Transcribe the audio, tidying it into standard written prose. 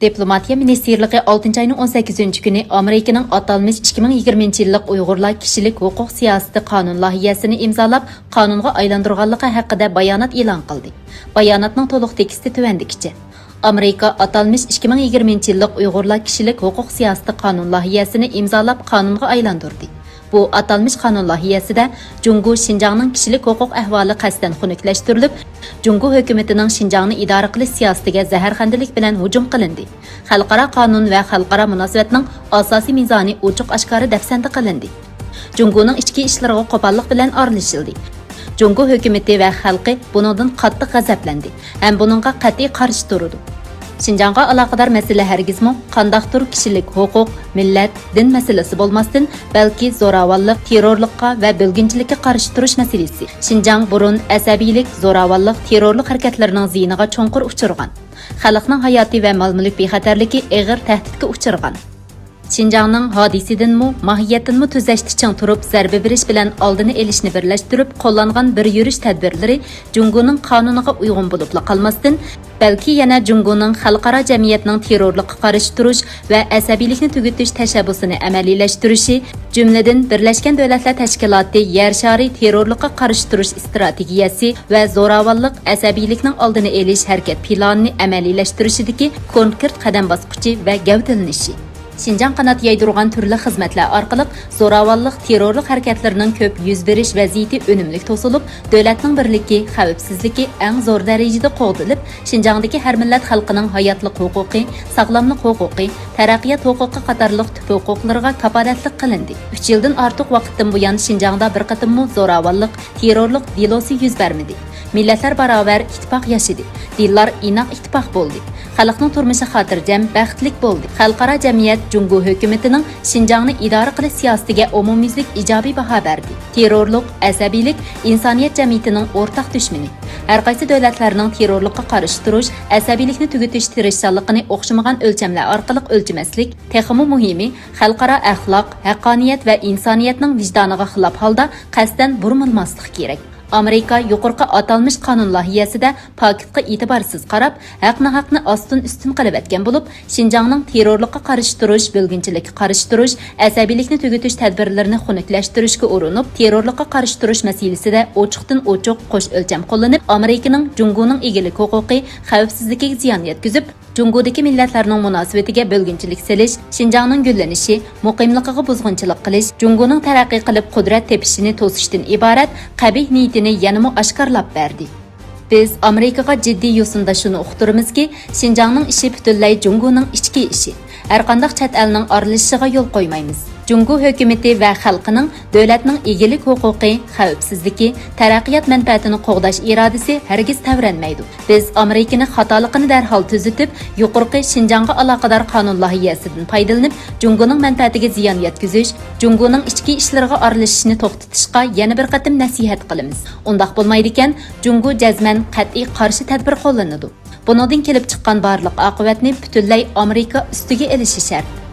Diplomatiya Ministerliği 6 ayının 18 günü Amerika'nın atalmış 2020 yıllık Uygurlar kişilik hukuk siyaseti kanun layihəsini imzalab, kanunga aylandırganlığı hakkında bayanat ilan kıldı. Bayanatның toluq teksti tüvendikice. Amerika atalmış 2020 yıllık Uygurlar kişilik hukuk siyaseti kanun layihəsini imzalab, kanunga aylandırdı. Bu atalmış kanun layihəsidə Cungu Şinjanның kişilik hukuk ahvali qasdən xunuklaştırılıb, Cungu hökumətinin Şinjanны idare qilish siyasatiga zaharxandilik bilan hujum qilindi. Xalqaro qonun va xalqaro munosabatning asosiy mezoni ochiq oshkora dafsanda qilindi. Junguning ichki ishlariga qo'pollik bilan aralashildi. Jungu hökuməti va xalqi buningdan qattiq g'azablandi ham buningga qat'iy qarshi turdi. Şinjanğa alaqadar məsələ hərgizmi qandaqdır kişilik hüquq, millət, din məsələsi bolmasdan, bəlkə zoravallıq, terrorluqqa və bölgünçilikə qarşı turuş məsələsi. Şinjan burun əsəbiylik, zoravallıq, terrorluq hərəkətlərinin ziyiniga çonqur uçurğan. Xalqның hayatı və mal-mülk bexatarligi ağır təhdidga uçurğan. Şinjanның hadisidanmı, mahiyyətinmi tüzləşdi çiң turub, zərbə beriş bilan aldını elishni birləşdirib, qo'llangan bir yurish tadbirlari Junguning qonuniga uyg'un bo'lib qolmasdan, balki yana Junguning xalqaro jamiyatning terrorlikqa qarshi turish va asabiylikni tugutish tashabbusini amaliylashtirilishi, jumladan Birlashgan Davlatlar Tashkiloti yer shari terrorlikqa qarshi turish strategiyasi va zo'ravonlik, asabiylikning oldini olish harakat planini amaliylashtirilishdagi konkret qadam bosqichi va gavdalanishi. Şinjan qanat yaydırğan türlü xizmətlər arqılıq zoravonlik, terrorluq hərəkətlərinin köp yüz beriş vəziyyəti önümlük tosulub, dövlətin birliki, xavfsizligi ən zor dərəcədə qoğdulub, Şinjandakı hər millət xalqının hayatlıq hüquqi, sağlamlıq hüquqi, tərəqqiyat hüquqi qatarlıq tüp hüquqlarına kapalatlik qılındı. 3 yıldan artıq vaqtdan bu yan Şinjanda bir qatımmı zoravonlik, terrorluq delosi yüz vermedi. Milletler beraber ittifaq yaşadı. Dillar inaq ittifaq boldu. Xalqning turmushi xotirjam, baxtlik boldi. Xalqaro jamiyat Jungu hökumətinin Şinjanni idare qilish siyosatiga umumyuzlik ijobiy baho berdi. Terrorluq, asabiylik insoniyat jamiyatining o'rtaq dushmani. Har qaysi davlatlarning terrorlikqa qarshi turish, asabiylikni tugutish tirishchanligini o'xshamagan o'lchamlar orqali o'lchamaslik, texmi muhimi xalqaro axloq, haqqoniyat va insoniyatning vijdoniga xilof holda qasdan burmilmaslik kerak. Amerika yuqorqi atalmış qonun layihəsidə paketga e'tiborsiz qarab, haqni ostun üstün qilib etgan bo'lib, Şinjanның terrorlikqa qarshi turish, bölgünçilikka qarshi turish, asabiylikni tugutish tadbirlarini xunuklaştirishga urinib, terrorlikqa qarshi turish masalasida ochiqdan ochiq qo'sh o'lcham qo'llanib, Amerikaning Junguning egilik huquqi, xavfsizligiga ziyon yetkazib, Jungudagi millatlarning munosabatiga bölgünçilik selish, Şinjanның gullanishi, muqimligiga buzg'unchilik qilish, Junguning taraqqiy qilib qudrat tepishini to'sishdan iborat qabih niyatini yanama oshkorlab berdi. Biz Amerikaga jiddiy yo'sinda shuni uqtiramizki, Şinjanның ishi butunlay Junguning ichki ishi. Har qanday chet elning aralashishiga yo'l qo'ymaymiz. Jungu hökuməti və xalqının dövlətinin egilik hüquqi, xavfsizligi, taraqqiyot mənfəətini qoğdaş iradəsi hərgiz təvrənməydi. Biz Amerikanı xatalıqını dərhal tüzütüb, yuqorqi Şinjanğa alaqadar qanun layihəsindən faydalanıb, Junguning mənfəətiga ziyan yetküzüş, Junguning ichki ishlariga aralashishni to'xtatishga yana bir qatim nasihat qilamiz. Undaq bo'lmaydigan, Jungu jazman qat'iy qarshi tadbir qo'llanadi. Bundan kelib chiqqan barliq oqibatni butunlay Amerika ustiga elishi shart.